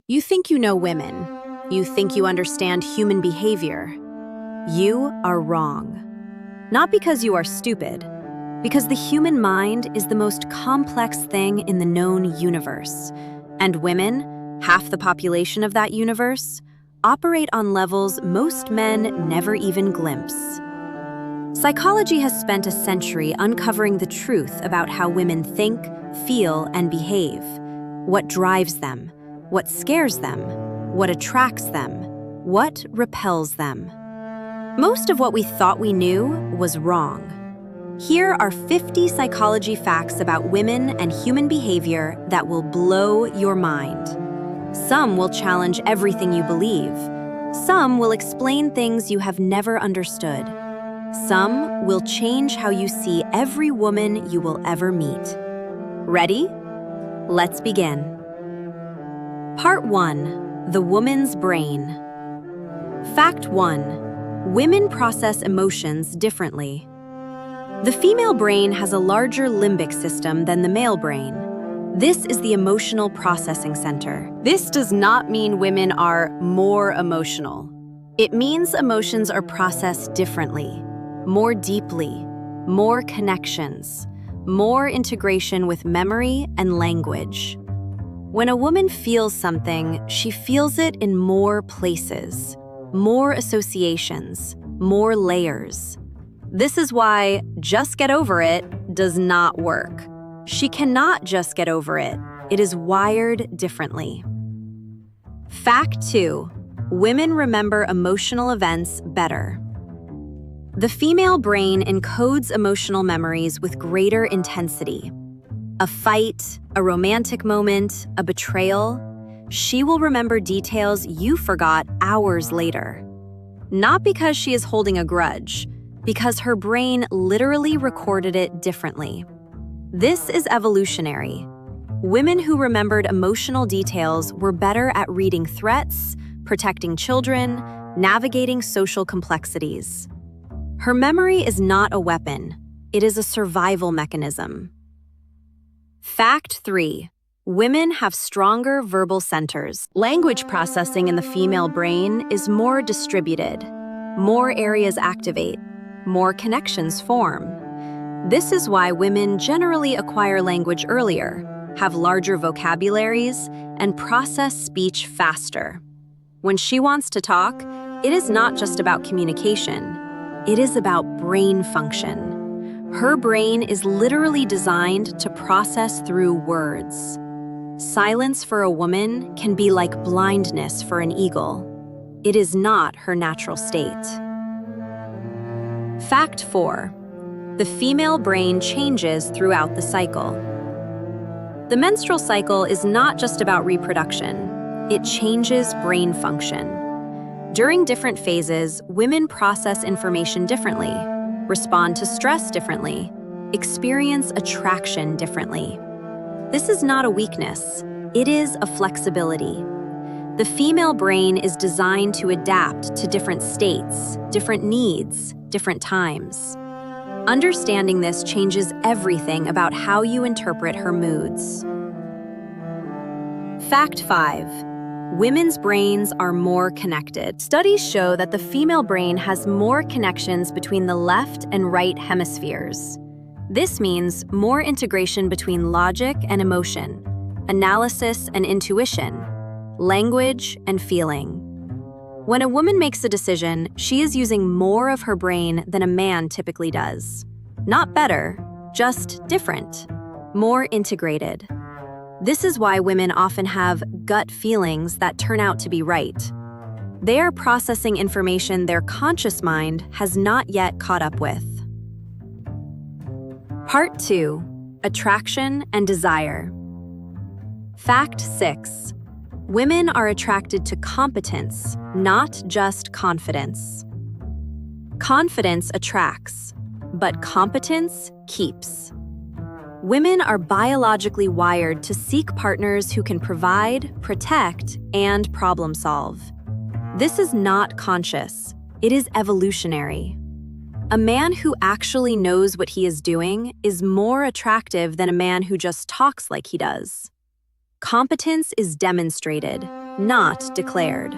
You think you know women. You think you understand human behavior. You are wrong. Not because you are stupid, because the human mind is the most complex thing in the known universe. And women, half the population of that universe, operate on levels most men never even glimpse. Psychology has spent a century uncovering the truth about how women think, feel, and behave, what drives them, what scares them, what attracts them, what repels them. Most of what we thought we knew was wrong. Here are 50 psychology facts about women and human behavior that will blow your mind. Some will challenge everything you believe. Some will explain things you have never understood. Some will change how you see every woman you will ever meet. Ready? Let's begin. Part 1. The woman's brain. Fact 1. Women process emotions differently. The female brain has a larger limbic system than the male brain. This is the emotional processing center. This does not mean women are more emotional. It means emotions are processed differently, more deeply, more connections, more integration with memory and language. When a woman feels something, she feels it in more places, more associations, more layers. This is why just get over it does not work. She cannot just get over it. It is wired differently. Fact 2. Women remember emotional events better. The female brain encodes emotional memories with greater intensity. A fight, a romantic moment, a betrayal, she will remember details you forgot hours later. Not because she is holding a grudge, because her brain literally recorded it differently. This is evolutionary. Women who remembered emotional details were better at reading threats, protecting children, navigating social complexities. Her memory is not a weapon, it is a survival mechanism. Fact 3. Women have stronger verbal centers. Language processing in the female brain is more distributed. More areas activate. More connections form. This is why women generally acquire language earlier, have larger vocabularies, and process speech faster. When she wants to talk, it is not just about communication. It is about brain function. Her brain is literally designed to process through words. Silence for a woman can be like blindness for an eagle. It is not her natural state. Fact 4. The female brain changes throughout the cycle. The menstrual cycle is not just about reproduction. It changes brain function. During different phases, women process information differently, respond to stress differently, experience attraction differently. This is not a weakness, it is a flexibility. The female brain is designed to adapt to different states, different needs, different times. Understanding this changes everything about how you interpret her moods. Fact 5. Women's brains are more connected. Studies show that the female brain has more connections between the left and right hemispheres. This means more integration between logic and emotion, analysis and intuition, language and feeling. When a woman makes a decision, she is using more of her brain than a man typically does. Not better, just different, more integrated. This is why women often have gut feelings that turn out to be right. They are processing information their conscious mind has not yet caught up with. Part 2. Attraction and desire. Fact 6. Women are attracted to competence, not just confidence. Confidence attracts, but competence keeps. Women are biologically wired to seek partners who can provide, protect, and problem solve. This is not conscious, it is evolutionary. A man who actually knows what he is doing is more attractive than a man who just talks like he does. Competence is demonstrated. not declared.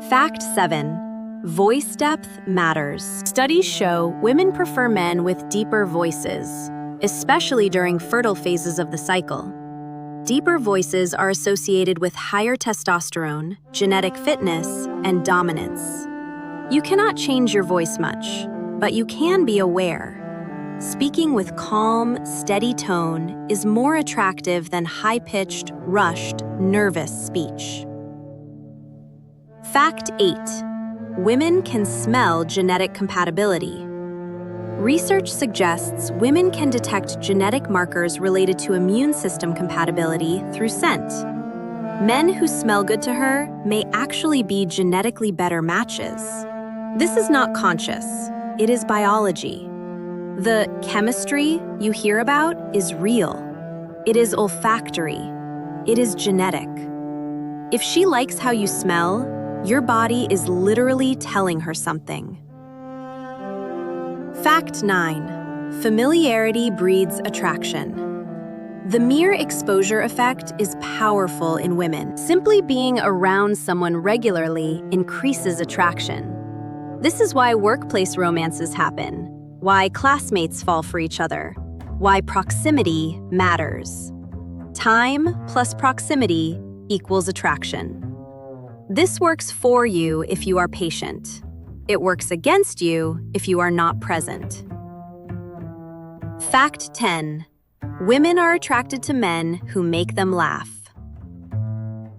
Fact 7. Voice depth matters. Studies show women prefer men with deeper voices, especially during fertile phases of the cycle. Deeper voices are associated with higher testosterone, genetic fitness, and dominance. You cannot change your voice much, but you can be aware. Speaking with calm, steady tone is more attractive than high-pitched, rushed, nervous speech. Fact 8. Women can smell genetic compatibility. Research suggests women can detect genetic markers related to immune system compatibility through scent. Men who smell good to her may actually be genetically better matches. This is not conscious, it is biology. The chemistry you hear about is real. It is olfactory. It is genetic. If she likes how you smell, your body is literally telling her something. Fact 9. Familiarity breeds attraction. The mere exposure effect is powerful in women. Simply being around someone regularly increases attraction. This is why workplace romances happen, why classmates fall for each other, why proximity matters. Time plus proximity equals attraction. This works for you if you are patient. It works against you if you are not present. Fact 10. Women are attracted to men who make them laugh.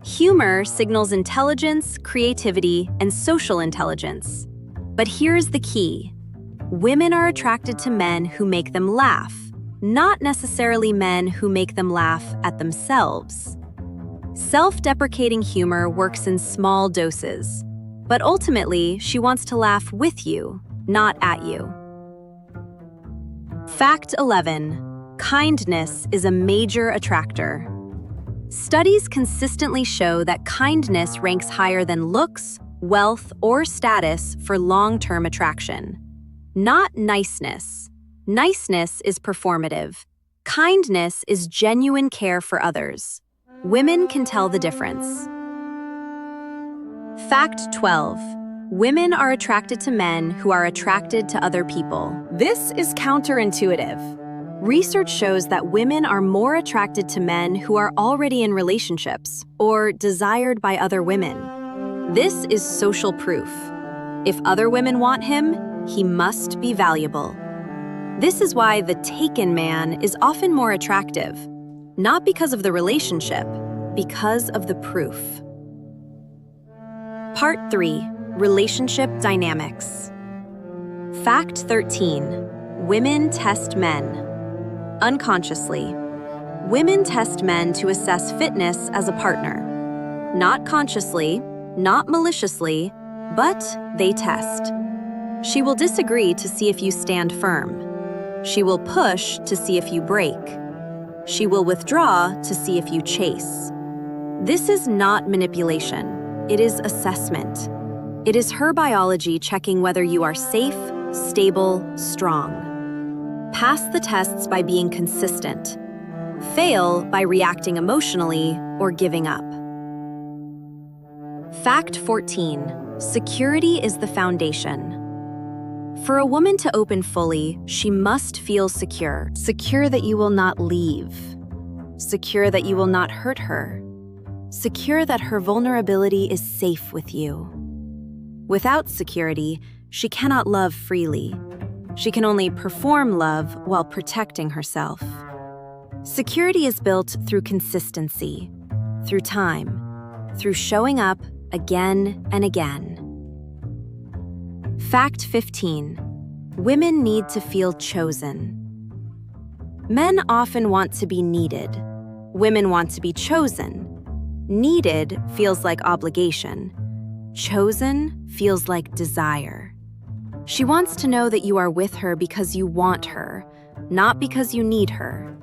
Humor signals intelligence, creativity, and social intelligence. But here's the key. Women are attracted to men who make them laugh, not necessarily men who make them laugh at themselves. Self-deprecating humor works in small doses, but ultimately, she wants to laugh with you, not at you. Fact 11. Kindness is a major attractor. Studies consistently show that kindness ranks higher than looks, wealth, or status for long-term attraction. Not niceness. Niceness is performative. Kindness is genuine care for others. Women can tell the difference. Fact 12. Women are attracted to men who are attracted to other people. This is counterintuitive. Research shows that women are more attracted to men who are already in relationships or desired by other women. This is social proof. If other women want him, he must be valuable. This is why the taken man is often more attractive, not because of the relationship, because of the proof. Part 3. Relationship dynamics. Fact 13. Women test men. Unconsciously, women test men to assess fitness as a partner. Not consciously, not maliciously, but they test. She will disagree to see if you stand firm. She will push to see if you break. She will withdraw to see if you chase. This is not manipulation. It is assessment. It is her biology checking whether you are safe, stable, strong. Pass the tests by being consistent. Fail by reacting emotionally or giving up. Fact 14. Security is the foundation. For a woman to open fully, she must feel secure. Secure that you will not leave. Secure that you will not hurt her. Secure that her vulnerability is safe with you. Without security, she cannot love freely. She can only perform love while protecting herself. Security is built through consistency, through time, through showing up again and again. Fact 15. Women need to feel chosen. Men often want to be needed. Women want to be chosen. Needed feels like obligation. Chosen feels like desire. She wants to know that you are with her because you want her, not because you need her.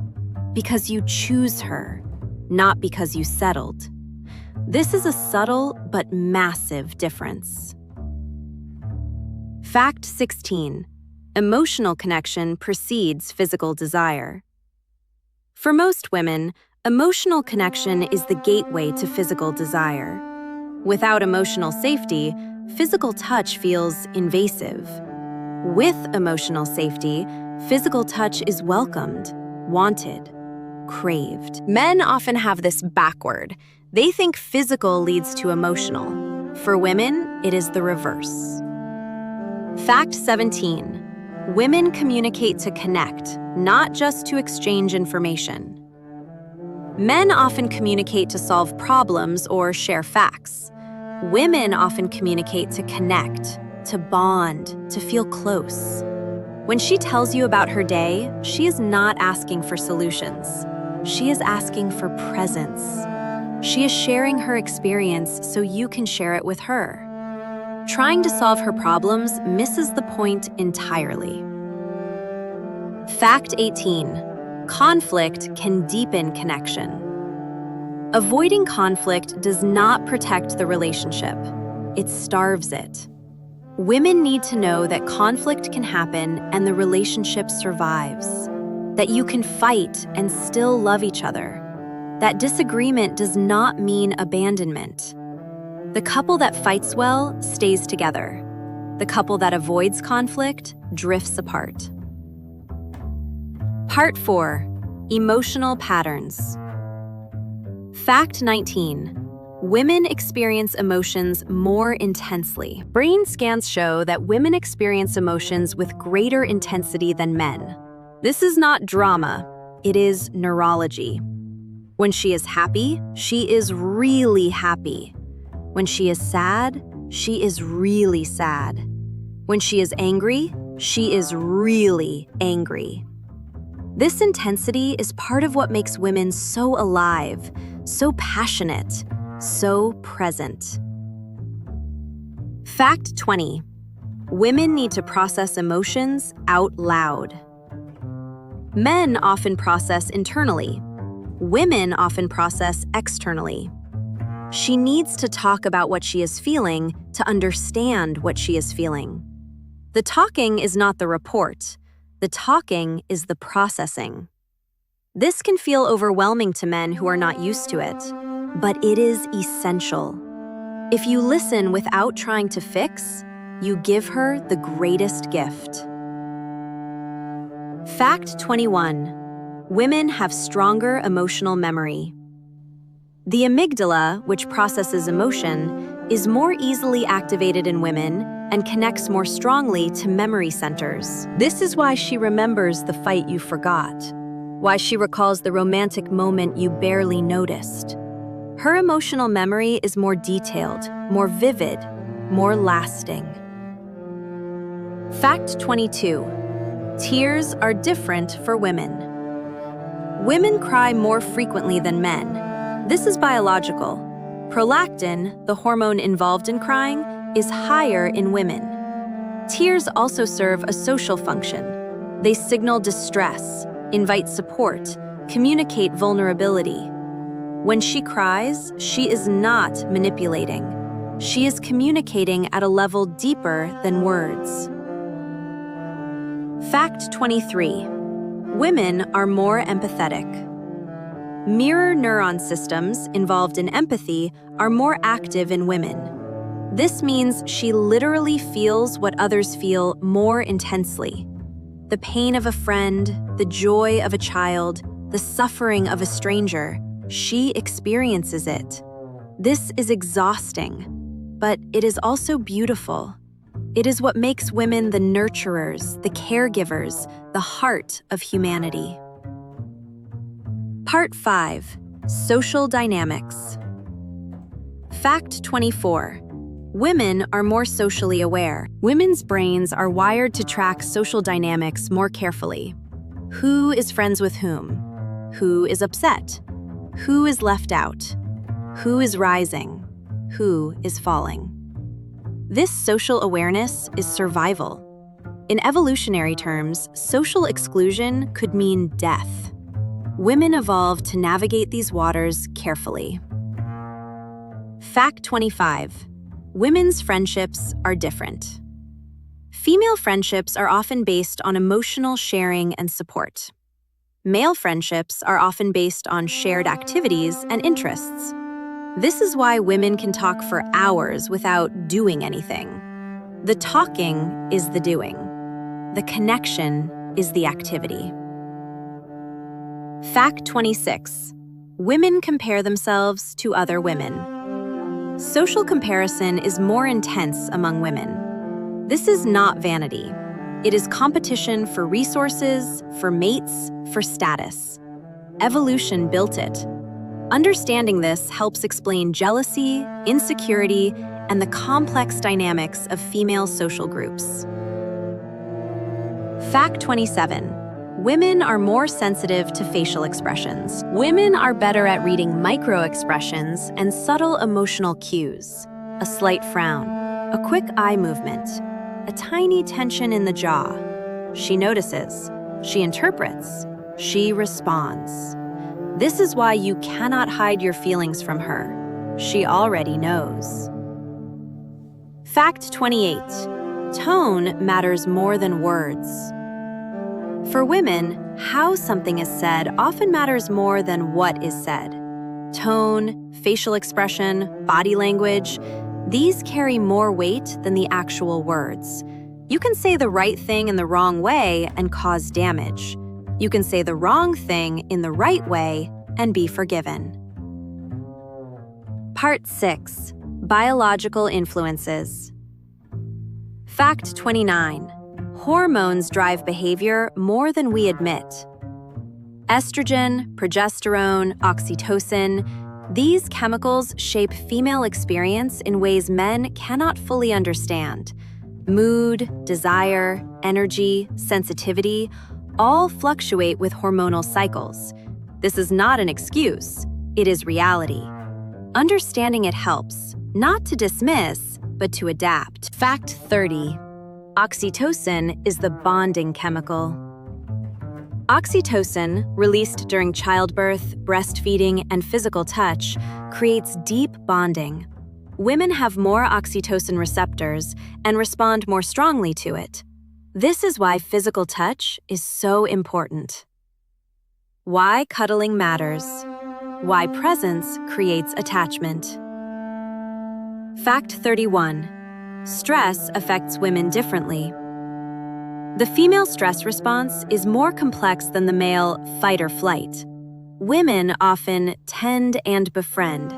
Because you choose her, not because you settled. This is a subtle but massive difference. Fact 16. Emotional connection precedes physical desire. For most women, Emotional connection is the gateway to physical desire. Without emotional safety, physical touch feels invasive. With emotional safety, physical touch is welcomed, wanted, craved. Men often have this backward. They think physical leads to emotional. For women, it is the reverse. Fact 17. Women communicate to connect, not just to exchange information. Men often communicate to solve problems or share facts. Women often communicate to connect, to bond, to feel close. When she tells you about her day, she is not asking for solutions. She is asking for presence. She is sharing her experience so you can share it with her. Trying to solve her problems misses the point entirely. Fact 18. Conflict can deepen connection. Avoiding conflict does not protect the relationship. It starves it. Women need to know that conflict can happen and the relationship survives. That you can fight and still love each other. That disagreement does not mean abandonment. The couple that fights well stays together. The couple that avoids conflict drifts apart. Part 4. Emotional patterns. Fact 19. Women experience emotions more intensely. Brain scans show that women experience emotions with greater intensity than men. This is not drama, it is neurology. When she is happy, she is really happy. When she is sad, she is really sad. When she is angry, she is really angry. This intensity is part of what makes women so alive, so passionate, so present. Fact 20. Women need to process emotions out loud. Men often process internally. Women often process externally. She needs to talk about what she is feeling to understand what she is feeling. The talking is not the report. The talking is the processing. This can feel overwhelming to men who are not used to it, but it is essential. If you listen without trying to fix, you give her the greatest gift. Fact 21. Women have stronger emotional memory. The amygdala, which processes emotion, is more easily activated in women and connects more strongly to memory centers. This is why she remembers the fight you forgot, why she recalls the romantic moment you barely noticed. Her emotional memory is more detailed, more vivid, more lasting. Fact 22. Tears are different for women. Women cry more frequently than men. This is biological. Prolactin, the hormone involved in crying, is higher in women. Tears also serve a social function. They signal distress, invite support, communicate vulnerability. When she cries, she is not manipulating. She is communicating at a level deeper than words. Fact 23. Women are more empathetic. Mirror neuron systems involved in empathy are more active in women. This means she literally feels what others feel more intensely. The pain of a friend, the joy of a child, the suffering of a stranger, she experiences it. This is exhausting, but it is also beautiful. It is what makes women the nurturers, the caregivers, the heart of humanity. Part 5. Social dynamics. Fact 24. Women are more socially aware. Women's brains are wired to track social dynamics more carefully. Who is friends with whom? Who is upset? Who is left out? Who is rising? Who is falling? This social awareness is survival. In evolutionary terms, social exclusion could mean death. Women evolved to navigate these waters carefully. Fact 25. Women's friendships are different. Female friendships are often based on emotional sharing and support. Male friendships are often based on shared activities and interests. This is why women can talk for hours without doing anything. The talking is the doing. The connection is the activity. Fact 26. Women compare themselves to other women. Social comparison is more intense among women. This is not vanity. It is competition for resources, for mates, for status. Evolution built it. Understanding this helps explain jealousy, insecurity, and the complex dynamics of female social groups. Fact 27. Women are more sensitive to facial expressions. Women are better at reading micro-expressions and subtle emotional cues. A slight frown, a quick eye movement, a tiny tension in the jaw. She notices, she interprets, she responds. This is why you cannot hide your feelings from her. She already knows. Fact 28. Tone matters more than words. For women, how something is said often matters more than what is said. Tone, facial expression, body language, these carry more weight than the actual words. You can say the right thing in the wrong way and cause damage. You can say the wrong thing in the right way and be forgiven. Part 6. Biological influences. Fact 29. Hormones drive behavior more than we admit. Estrogen, progesterone, oxytocin, these chemicals shape female experience in ways men cannot fully understand. Mood, desire, energy, sensitivity, all fluctuate with hormonal cycles. This is not an excuse, it is reality. Understanding it helps, not to dismiss, but to adapt. Fact 30. Oxytocin is the bonding chemical. Oxytocin, released during childbirth, breastfeeding, and physical touch, creates deep bonding. Women have more oxytocin receptors and respond more strongly to it. This is why physical touch is so important. Why cuddling matters. Why presence creates attachment. Fact 31. Stress affects women differently. The female stress response is more complex than the male fight or flight. Women often tend and befriend,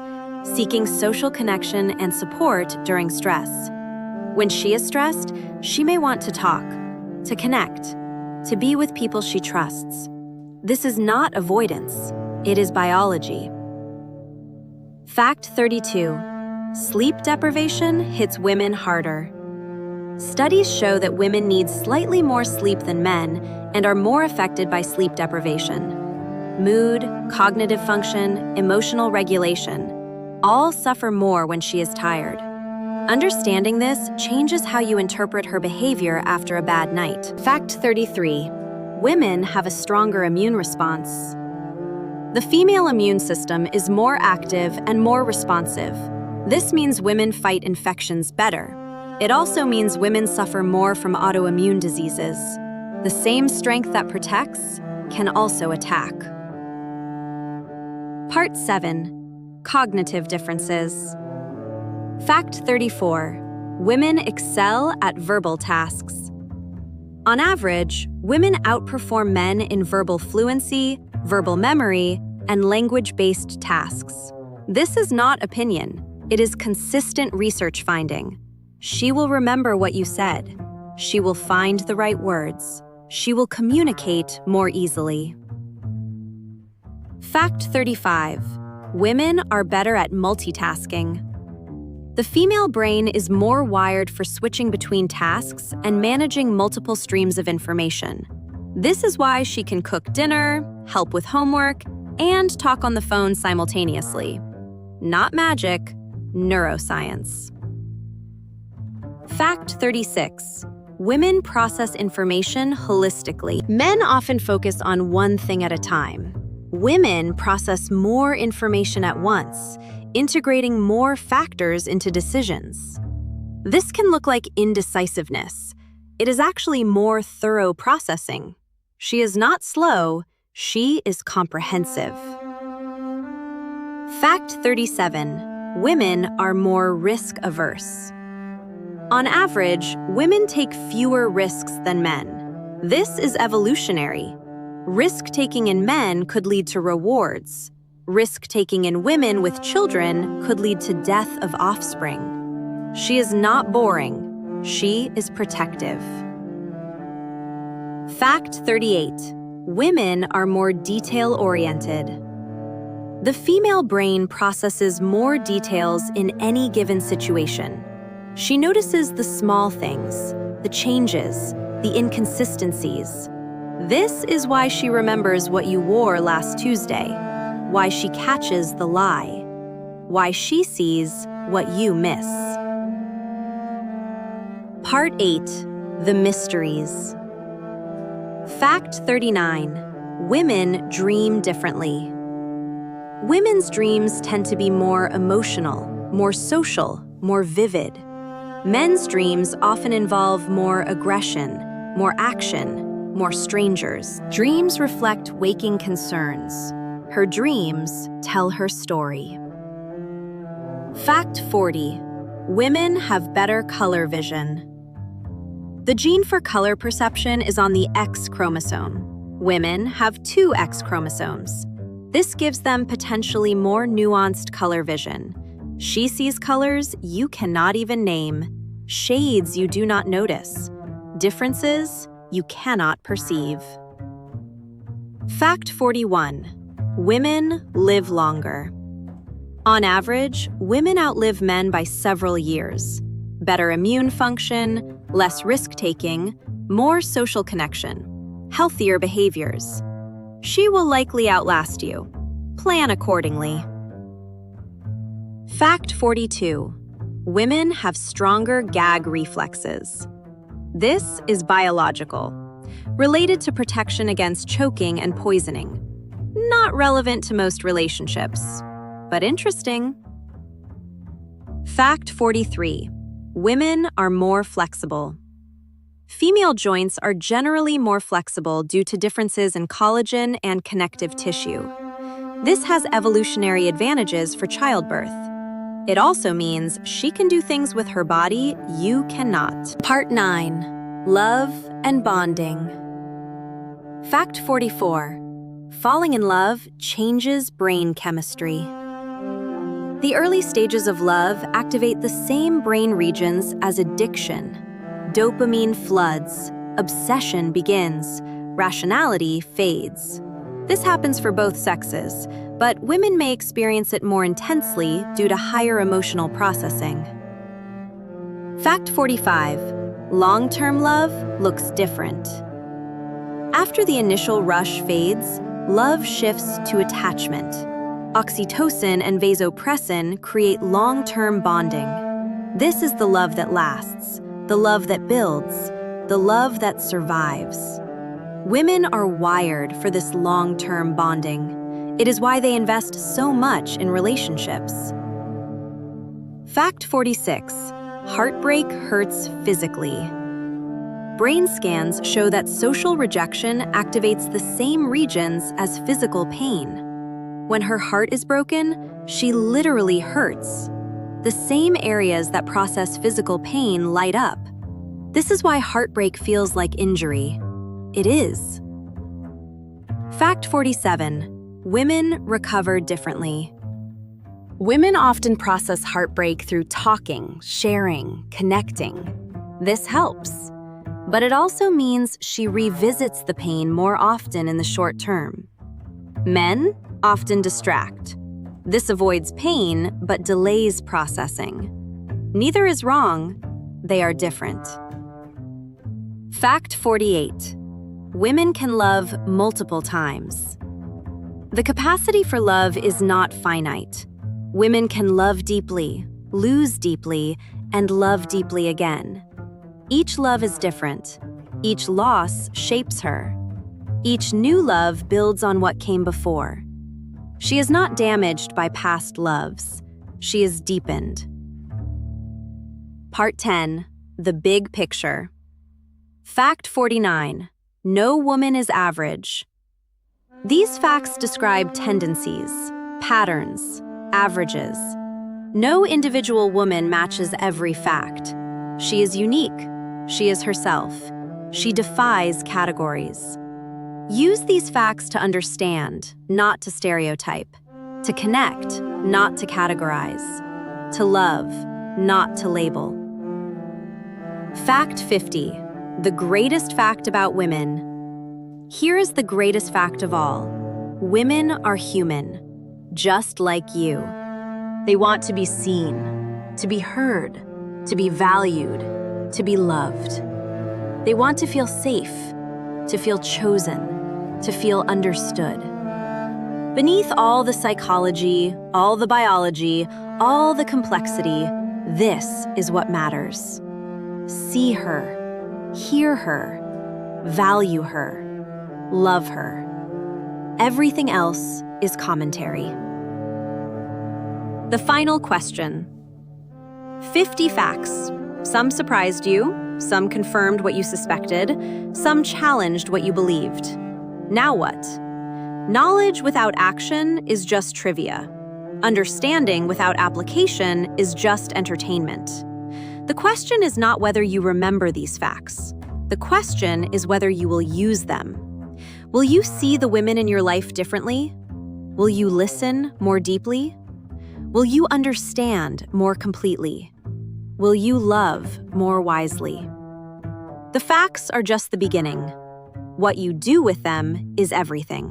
seeking social connection and support during stress. When she is stressed, she may want to talk, to connect, to be with people she trusts. This is not avoidance, it is biology. Fact 32. Sleep deprivation hits women harder. Studies show that women need slightly more sleep than men and are more affected by sleep deprivation. Mood, cognitive function, emotional regulation, all suffer more when she is tired. Understanding this changes how you interpret her behavior after a bad night. Fact 33. Women have a stronger immune response. The female immune system is more active and more responsive. This means women fight infections better. It also means women suffer more from autoimmune diseases. The same strength that protects can also attack. Part 7. Cognitive differences. Fact 34. Women excel at verbal tasks. On average, women outperform men in verbal fluency, verbal memory, and language-based tasks. This is not opinion. It is consistent research finding. She will remember what you said. She will find the right words. She will communicate more easily. Fact 35. Women are better at multitasking. The female brain is more wired for switching between tasks and managing multiple streams of information. This is why she can cook dinner, help with homework, and talk on the phone simultaneously. Not magic, neuroscience. Fact 36. Women process information holistically. Men often focus on one thing at a time. Women process more information at once, integrating more factors into decisions. This can look like indecisiveness. It is actually more thorough processing. She is not slow, She is comprehensive. Fact 37. Women are more risk-averse. On average, women take fewer risks than men. This is evolutionary. Risk-taking in men could lead to rewards. Risk-taking in women with children could lead to death of offspring. She is not boring. She is protective. Fact 38. Women are more detail-oriented. The female brain processes more details in any given situation. She notices the small things, the changes, the inconsistencies. This is why she remembers what you wore last Tuesday, why she catches the lie, why she sees what you miss. Part 8. The mysteries. Fact 39. Women dream differently. Women's dreams tend to be more emotional, more social, more vivid. Men's dreams often involve more aggression, more action, more strangers. Dreams reflect waking concerns. Her dreams tell her story. Fact 40. Women have better color vision. The gene for color perception is on the X chromosome. Women have 2 X chromosomes. This gives them potentially more nuanced color vision. She sees colors you cannot even name, shades you do not notice, differences you cannot perceive. Fact 41. Women live longer. On average, women outlive men by several years. Better immune function, less risk-taking, more social connection, healthier behaviors. She will likely outlast you. Plan accordingly. Fact 42. Women have stronger gag reflexes. This is biological, related to protection against choking and poisoning. Not relevant to most relationships, but interesting. Fact 43. Women are more flexible. Female joints are generally more flexible due to differences in collagen and connective tissue. This has evolutionary advantages for childbirth. It also means she can do things with her body you cannot. Part 9. Love and bonding. Fact 44. Falling in love changes brain chemistry. The early stages of love activate the same brain regions as addiction. Dopamine floods, obsession begins, rationality fades. This happens for both sexes, but women may experience it more intensely due to higher emotional processing. Fact 45. Long-term love looks different. After the initial rush fades, love shifts to attachment. Oxytocin and vasopressin create long-term bonding. This is the love that lasts, the love that builds, the love that survives. Women are wired for this long-term bonding. It is why they invest so much in relationships. Fact 46. Heartbreak hurts physically. Brain scans show that social rejection activates the same regions as physical pain. When her heart is broken, she literally hurts. The same areas that process physical pain light up. This is why heartbreak feels like injury. It is. Fact 47. Women recover differently. Women often process heartbreak through talking, sharing, connecting. This helps. But it also means she revisits the pain more often in the short term. Men often distract. This avoids pain but delays processing. Neither is wrong, they are different. Fact 48. Women can love multiple times. The capacity for love is not finite. Women can love deeply, lose deeply, and love deeply again. Each love is different. Each loss shapes her. Each new love builds on what came before. She is not damaged by past loves. She is deepened. Part 10. The big picture. Fact 49. No woman is average. These facts describe tendencies, patterns, averages. No individual woman matches every fact. She is unique. She is herself. She defies categories. Use these facts to understand, not to stereotype, to connect, not to categorize, to love, not to label. Fact 50, the greatest fact about women. Here is the greatest fact of all. Women are human, just like you. They want to be seen, to be heard, to be valued, to be loved. They want to feel safe, to feel chosen, to feel understood. Beneath all the psychology, all the biology, all the complexity, this is what matters. See her, hear her, value her, love her. Everything else is commentary. The final question. 50 facts. Some surprised you, some confirmed what you suspected, some challenged what you believed. Now what? Knowledge without action is just trivia. Understanding without application is just entertainment. The question is not whether you remember these facts. The question is whether you will use them. Will you see the women in your life differently? Will you listen more deeply? Will you understand more completely? Will you love more wisely? The facts are just the beginning. What you do with them is everything.